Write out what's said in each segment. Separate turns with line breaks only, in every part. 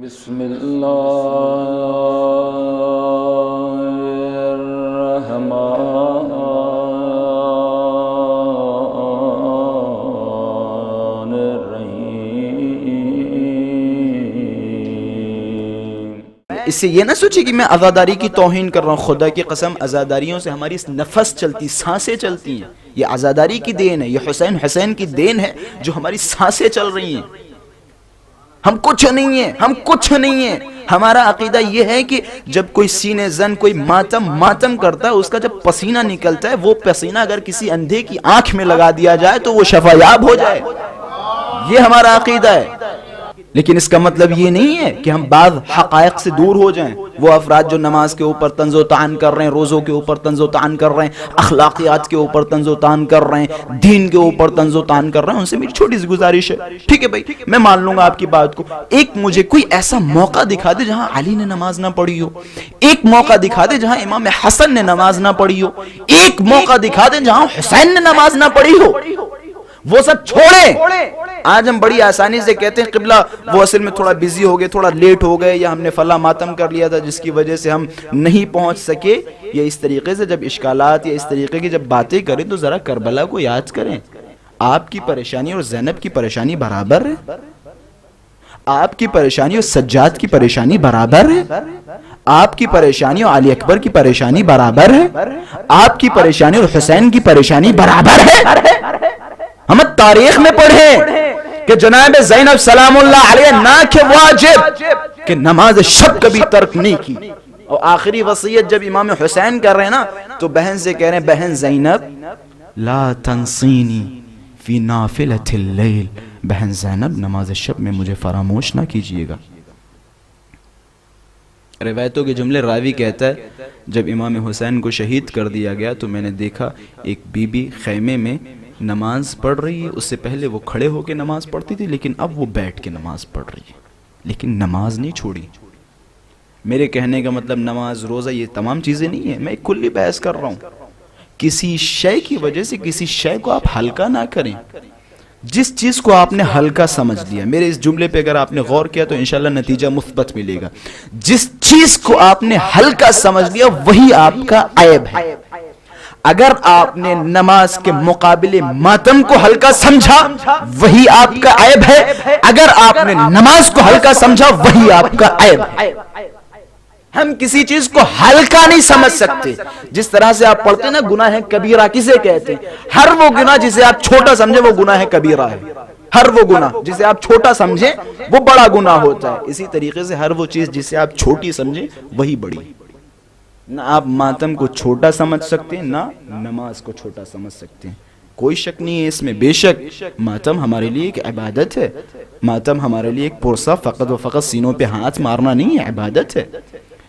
بسم اللہ الرحمن الرحیم۔
اس سے یہ نہ سوچے کہ میں عزاداری کی توہین کر رہا ہوں، خدا کی قسم عزاداریوں سے ہماری نفس چلتی، سانسیں چلتی ہیں، یہ عزاداری کی دین ہے، یہ حسین کی دین ہے جو ہماری سانسیں چل رہی ہیں۔ ہم کچھ نہیں ہیں، ہم کچھ نہیں ہیں۔ ہمارا عقیدہ یہ ہے کہ جب کوئی سینے زن کوئی ماتم کرتا ہے، اس کا جب پسینہ نکلتا ہے، وہ پسینہ اگر کسی اندھے کی آنکھ میں لگا دیا جائے تو وہ شفا یاب ہو جائے، یہ ہمارا عقیدہ ہے۔ لیکن اس کا مطلب یہ نہیں ہے کہ ہم بعض حقائق سے دور ہو جائیں۔ وہ افراد جو نماز کے اوپر طنز و طعن کر رہے ہیں، روزوں کے اوپر طنز و طعن کر رہے ہیں، اخلاقیات کے اوپر طنز و طعن کر رہے ہیں، دین کے اوپر طنز و طعن کر رہے ہیں، ان سے میری چھوٹی سی گزارش ہے، ٹھیک ہے بھائی، میں مان لوں گا آپ کی بات کو۔ ایک مجھے کوئی ایسا موقع دکھا دے جہاں علی نے نماز نہ پڑھی ہو، ایک موقع دکھا دے جہاں امام حسن نے نماز نہ پڑھی ہو، ایک موقع دکھا دے جہاں حسین نے نماز نہ پڑھی ہو، وہ سب چھوڑیں۔ آج ہم بڑی آسانی سے کہتے ہیں قبلہ وہ اصل میں تھوڑا بیزی ہو گئے، تھوڑا لیٹ ہو گئے، یا ہم نے فلاں ماتم کر لیا تھا جس کی وجہ سے ہم نہیں پہنچ سکے، یا اس طریقے سے جب اشکالات یا اس طریقے کی جب باتیں کریں تو ذرا کربلا کو یاد کریں۔ آپ کی پریشانی اور زینب کی پریشانی برابر ہے، آپ کی پریشانی اور سجاد کی پریشانی برابر ہے، آپ کی پریشانی اور علی اکبر کی پریشانی برابر ہے، آپ کی پریشانی اور حسین کی پریشانی برابر ہے۔ ہم تاریخ میں پڑھیں کہ جناب زینب سلام اللہ علیہ نہ کہ واجب کہ نماز شب کبھی ترک نہیں کی، اور آخری وصیت جب امام حسین کر رہے ہیں نا تو بہن سے کہہ رہے ہیں، بہن زینب لا تنسینی فی نافلۃ اللیل، بہن زینب نماز شب میں مجھے فراموش نہ کیجئے گا۔ روایتوں کے جملے راوی کہتا ہے جب امام حسین کو شہید کر دیا گیا تو میں نے دیکھا ایک بی بی خیمے میں نماز پڑھ رہی ہے، اس سے پہلے وہ کھڑے ہو کے نماز پڑھتی تھی، لیکن اب وہ بیٹھ کے نماز پڑھ رہی ہے، لیکن نماز نہیں چھوڑی۔ میرے کہنے کا مطلب نماز، روزہ، یہ تمام چیزیں نہیں ہیں، میں ایک کلی بحث کر رہا ہوں۔ کسی شے کی وجہ سے کسی شے کو آپ ہلکا نہ کریں۔ جس چیز کو آپ نے ہلکا سمجھ لیا، میرے اس جملے پہ اگر آپ نے غور کیا تو انشاءاللہ نتیجہ مثبت ملے گا۔ جس چیز کو آپ نے ہلکا سمجھ لیا وہی آپ کا عیب ہے۔ اگر آپ نے نماز کے مقابلے ماتم کو ہلکا سمجھا وہی آپ کا عیب ہے، اگر آپ نے نماز کو ہلکا سمجھا وہی آپ کا عیب ہے۔ ہم کسی چیز کو ہلکا نہیں سمجھ سکتے۔ جس طرح سے آپ پڑھتے ہیں نا گناہ کبیرہ کسے کہتے ہیں؟ ہر وہ گناہ جسے آپ چھوٹا سمجھے وہ گناہ کبیرہ ہے، ہر وہ گناہ جسے آپ چھوٹا سمجھیں وہ بڑا گناہ ہوتا ہے۔ اسی طریقے سے ہر وہ چیز جسے آپ چھوٹی سمجھیں وہی بڑی۔ نہ آپ ماتم کو چھوٹا سمجھ سکتے ہیں، نہ نماز کو چھوٹا سمجھ سکتے ہیں، کوئی شک نہیں ہے اس میں۔ بے شک ماتم ہمارے لیے ایک عبادت ہے، ماتم ہمارے لیے ایک پرسہ فقط و فقط سینوں پہ ہاتھ مارنا نہیں ہے، عبادت ہے۔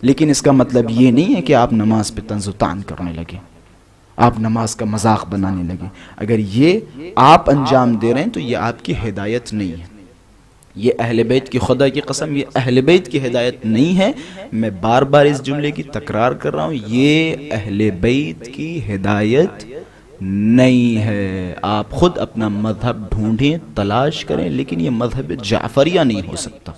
لیکن اس کا مطلب یہ نہیں ہے کہ آپ نماز پہ طنز و طعن کرنے لگے، آپ نماز کا مذاق بنانے لگے۔ اگر یہ آپ انجام دے رہے ہیں تو یہ آپ کی ہدایت نہیں ہے، یہ اہل بیت کی، خدا کی قسم یہ اہل بیت کی ہدایت نہیں ہے۔ میں بار بار اس جملے کی تکرار کر رہا ہوں، یہ اہل بیت کی ہدایت نہیں ہے۔ آپ خود اپنا مذہب ڈھونڈیں، تلاش کریں، لیکن یہ مذہب جعفریہ نہیں ہو سکتا۔